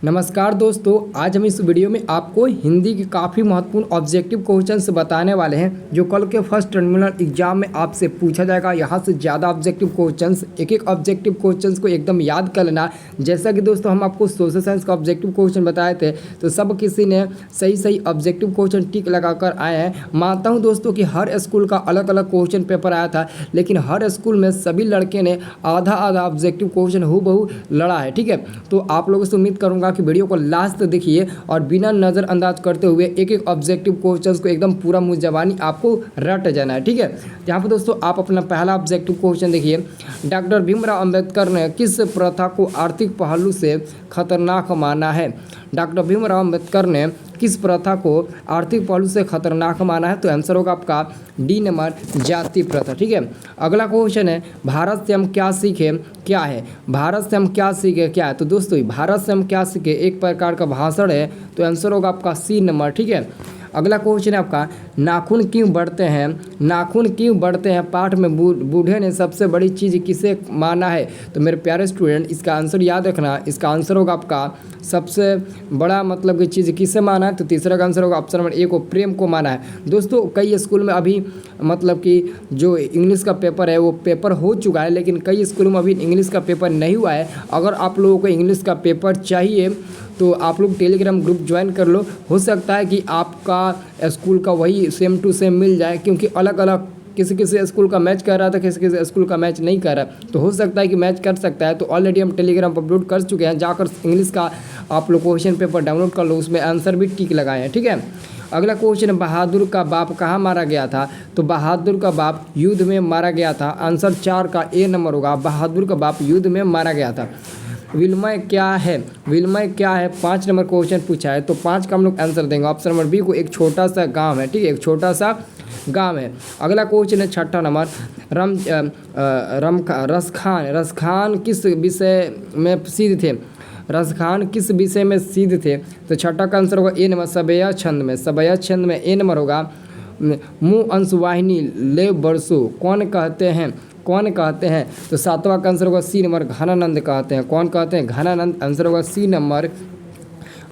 नमस्कार दोस्तों, आज हम इस वीडियो में आपको हिंदी के काफ़ी महत्वपूर्ण ऑब्जेक्टिव क्वेश्चंस बताने वाले हैं जो कल के फर्स्ट टर्मिनल एग्जाम में आपसे पूछा जाएगा। यहाँ से ज़्यादा ऑब्जेक्टिव क्वेश्चंस, एक एक ऑब्जेक्टिव क्वेश्चंस को एकदम याद कर लेना। जैसा कि दोस्तों हम आपको सोशल साइंस का ऑब्जेक्टिव क्वेश्चन बताए थे तो सब किसी ने सही सही ऑब्जेक्टिव क्वेश्चन टिक लगा कर आए हैं। मानता हूँ दोस्तों कि हर स्कूल का अलग अलग क्वेश्चन पेपर आया था, लेकिन हर स्कूल में सभी लड़के ने आधा आधा ऑब्जेक्टिव क्वेश्चन हूबहू लड़ा है। ठीक है, तो आप लोगों से उम्मीद करूँगा कि वीडियो को लास्ट तक देखिए और बिना नज़रअंदाज करते हुए एक एक ऑब्जेक्टिव क्वेश्चंस को एकदम पूरा मुँह जबानी आपको रट जाना है। ठीक है, यहाँ पर दोस्तों आप अपना पहला ऑब्जेक्टिव क्वेश्चन देखिए। डॉक्टर भीमराव अंबेडकर ने किस प्रथा को आर्थिक पहलू से खतरनाक माना है? डॉक्टर भीमराव अंबेडकर ने किस प्रथा को आर्थिक पहलू से खतरनाक माना है? तो आंसर होगा आपका डी नंबर, जाति प्रथा। ठीक है, अगला क्वेश्चन है भारत से हम क्या सीखे क्या है? भारत से हम क्या सीखे क्या है? तो दोस्तों भारत से हम क्या सीखे एक प्रकार का भाषण है, तो आंसर होगा आपका सी नंबर। ठीक है, अगला क्वेश्चन है आपका नाखून क्यों बढ़ते हैं? नाखून क्यों बढ़ते हैं? पाठ में बूढ़े ने सबसे बड़ी चीज़ किसे माना है? तो मेरे प्यारे स्टूडेंट इसका आंसर याद रखना, इसका आंसर होगा आपका सबसे बड़ा मतलब कि चीज़ किसे माना है? तो तीसरा का आंसर होगा ऑप्शन नंबर ए को, प्रेम को माना है। दोस्तों कई स्कूल में अभी मतलब कि जो इंग्लिश का पेपर है वो पेपर हो चुका है, लेकिन कई स्कूलों में अभी इंग्लिश का पेपर नहीं हुआ है। अगर आप लोगों को इंग्लिश का पेपर चाहिए तो आप लोग टेलीग्राम ग्रुप ज्वाइन कर लो। हो सकता है कि आपका स्कूल का वही सेम टू सेम मिल जाए, क्योंकि अलग अलग किसी किसी स्कूल का मैच कर रहा था, किसी किसी स्कूल का मैच नहीं कर रहा, तो हो सकता है कि मैच कर सकता है। तो ऑलरेडी हम टेलीग्राम पर अपलोड कर चुके हैं, जाकर इंग्लिश का आप लोग क्वेश्चन पेपर डाउनलोड कर लो, उसमें आंसर भी टिक लगाए हैं। ठीक है, अगला क्वेश्चन है बहादुर का बाप कहाँ मारा गया था? तो बहादुर का बाप युद्ध में मारा गया था। आंसर 4 का ए नंबर होगा, बहादुर का बाप युद्ध में मारा गया था। विनिमय क्या है? विनिमय क्या है? 5 नंबर क्वेश्चन पूछा है, तो 5 का हम लोग आंसर देंगे। ऑप्शन नंबर बी को, एक छोटा सा गांव है। ठीक है, एक छोटा सा गांव है। अगला क्वेश्चन है 6ठा नंबर, रसखान किस विषय में सिद्ध थे? रसखान किस विषय में सिद्ध थे? तो 6ठा का आंसर होगा ए नंबर, सवैया छंद में। सवैया छंद में ए नंबर होगा। मुँह अंशवाहिनी ले बरसो कौन कहते हैं? कौन कहते हैं? तो 7वां का आंसर होगा सी नंबर, घनानंद कहते हैं। कौन कहते हैं? घनानंद। आंसर होगा सी नंबर।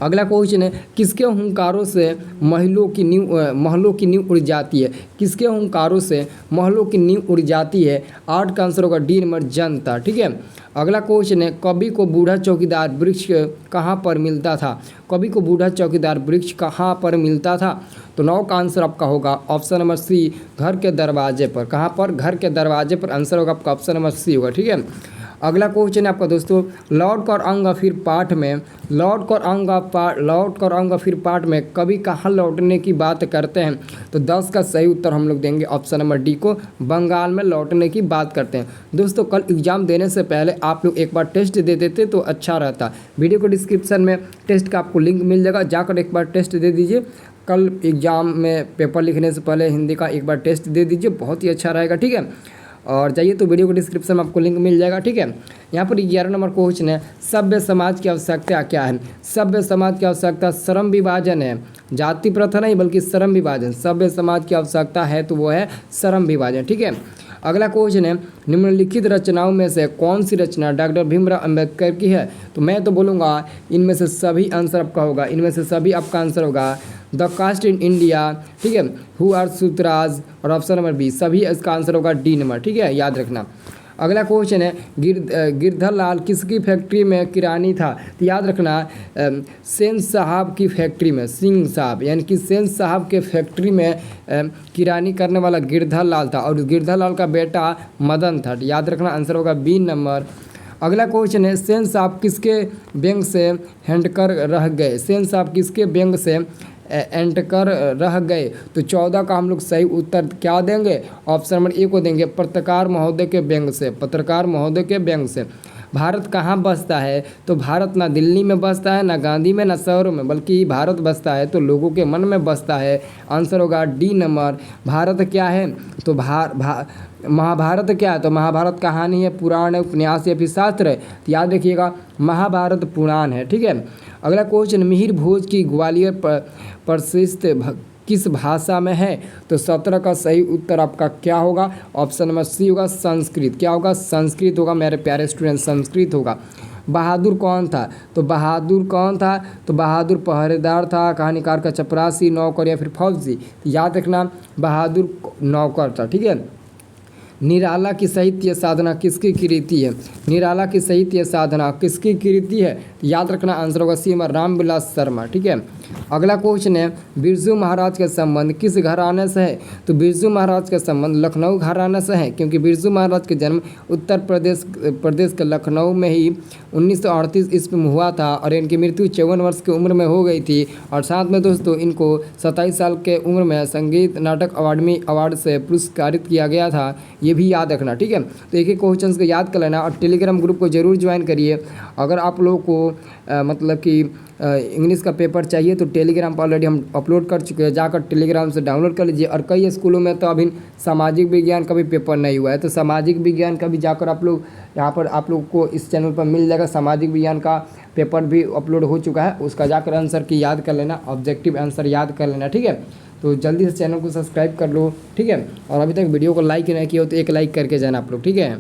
अगला क्वेश्चन है किसके हुंकारों से महलों की नींव उड़ जाती है? किसके हुंकारों से महलों की नींव उड़ जाती है? 8 का आंसर होगा डी नंबर, जनता। ठीक है, अगला क्वेश्चन है कवि को बूढ़ा चौकीदार वृक्ष कहाँ पर मिलता था? कवि को बूढ़ा चौकीदार वृक्ष कहाँ पर मिलता था? तो 9 का आंसर आपका होगा ऑप्शन नंबर सी, घर के दरवाजे पर। कहाँ पर? घर के दरवाजे पर। आंसर होगा आपका ऑप्शन नंबर सी होगा। ठीक है, अगला क्वेश्चन है आपका दोस्तों लौट कर आऊँगा फिर पाठ में, लौट कर आऊँगा फिर पाठ में कभी कहाँ लौटने की बात करते हैं? तो 10 का सही उत्तर हम लोग देंगे ऑप्शन नंबर डी को, बंगाल में लौटने की बात करते हैं। दोस्तों कल एग्जाम देने से पहले आप लोग एक बार टेस्ट दे देते तो अच्छा रहता। वीडियो को डिस्क्रिप्शन में टेस्ट का आपको लिंक मिल जाएगा, जाकर एक बार टेस्ट दे दीजिए। कल एग्जाम में पेपर लिखने से पहले हिंदी का एक बार टेस्ट दे दीजिए, बहुत ही अच्छा रहेगा। ठीक है, और जाइए तो वीडियो को डिस्क्रिप्शन में आपको लिंक मिल जाएगा। ठीक है, यहाँ पर 11 नंबर क्वेश्चन है सभ्य समाज की आवश्यकता क्या है? सभ्य समाज की आवश्यकता श्रम विभाजन है, जाति प्रथा नहीं बल्कि श्रम विभाजन। सभ्य समाज की आवश्यकता है तो वो है श्रम विभाजन। ठीक है, अगला क्वेश्चन है निम्नलिखित रचनाओं में से कौन सी रचना डॉक्टर भीमराव अंबेडकर की है? तो मैं तो बोलूँगा इनमें से सभी आंसर आपका होगा, इनमें से सभी आपका आंसर होगा द कास्ट इन इंडिया। ठीक है, हु आर सूतराज, और ऑप्शन नंबर बी सभी इसका आंसर होगा डी नंबर। ठीक है, याद रखना। अगला क्वेश्चन है गिरधर लाल किसकी फैक्ट्री में किरानी था? तो याद रखना सेन साहब की फैक्ट्री में, सिंह साहब यानी कि सेन साहब के फैक्ट्री में किरानी करने वाला गिरधर लाल था, और गिरधर लाल का बेटा मदन था। याद रखना, आंसर होगा बी नंबर। अगला क्वेश्चन है सेन साहब किसके व्यंग से हैंडकर रह गए? सेन साहब किसके व्यंग से एंटकर रह गए? तो 14 का हम लोग सही उत्तर क्या देंगे? ऑप्शन नंबर ए को देंगे, पत्रकार महोदय के व्यंग से। पत्रकार महोदय के व्यंग से। भारत कहाँ बसता है? तो भारत ना दिल्ली में बसता है, ना गांधी में, ना शहरों में, बल्कि भारत बसता है तो लोगों के मन में बसता है। आंसर होगा डी नंबर। भारत क्या है? तो महाभारत क्या है? तो महाभारत कहानी है, पुराण है, उपन्यास या फिर शास्त्र है? तो याद रखिएगा महाभारत पुराण है। ठीक है, अगला क्वेश्चन मिहिर भोज की ग्वालियर प्रशिक्षित किस भाषा में है? तो 17 का सही उत्तर आपका क्या होगा? ऑप्शन नंबर सी होगा, संस्कृत। क्या होगा? संस्कृत होगा मेरे प्यारे स्टूडेंट, संस्कृत होगा। बहादुर कौन था? तो बहादुर कौन था? तो बहादुर पहरेदार था, कहानीकार का चपरासी, नौकर या फिर फौजी। याद रखना बहादुर नौकर था। ठीक है। निराला की साहित्य साधना किसकी कृति है? निराला की साहित्य साधना किसकी कृति है? याद रखना आंसर होगा सी रामविलास शर्मा। ठीक है। अगला क्वेश्चन है बिरजू महाराज का संबंध किस घराने से है? तो बिरजू महाराज का संबंध लखनऊ घराने से है, क्योंकि बिरजू महाराज का जन्म उत्तर प्रदेश के लखनऊ में ही 1938 ईस्वी में हुआ था और इनकी मृत्यु 54 वर्ष की उम्र में हो गई थी। और साथ में दोस्तों इनको 27 साल के उम्र में संगीत नाटक अकादमी अवार्ड से पुरस्कारित किया गया था, ये भी याद रखना। ठीक है। तो एक एक क्वेश्चन को याद कर लेना और टेलीग्राम ग्रुप को जरूर ज्वाइन करिए। अगर आप लोगों को मतलब कि इंग्लिश का पेपर चाहिए तो टेलीग्राम पर ऑलरेडी हम अपलोड कर चुके हैं, जाकर टेलीग्राम से डाउनलोड कर लीजिए। और कई स्कूलों में तो अभी सामाजिक विज्ञान का भी पेपर नहीं हुआ है, तो सामाजिक विज्ञान का भी जाकर आप लोग यहाँ पर आप लोग को इस चैनल पर मिल जाएगा। सामाजिक विज्ञान का पेपर भी अपलोड हो चुका है, उसका जाकर आंसर की याद कर लेना, ऑब्जेक्टिव आंसर याद कर लेना। ठीक है। तो जल्दी से चैनल को सब्सक्राइब कर लो। ठीक है। और अभी तक वीडियो को लाइक नहीं किया हो तो एक लाइक करके जाना आप लोग। ठीक है।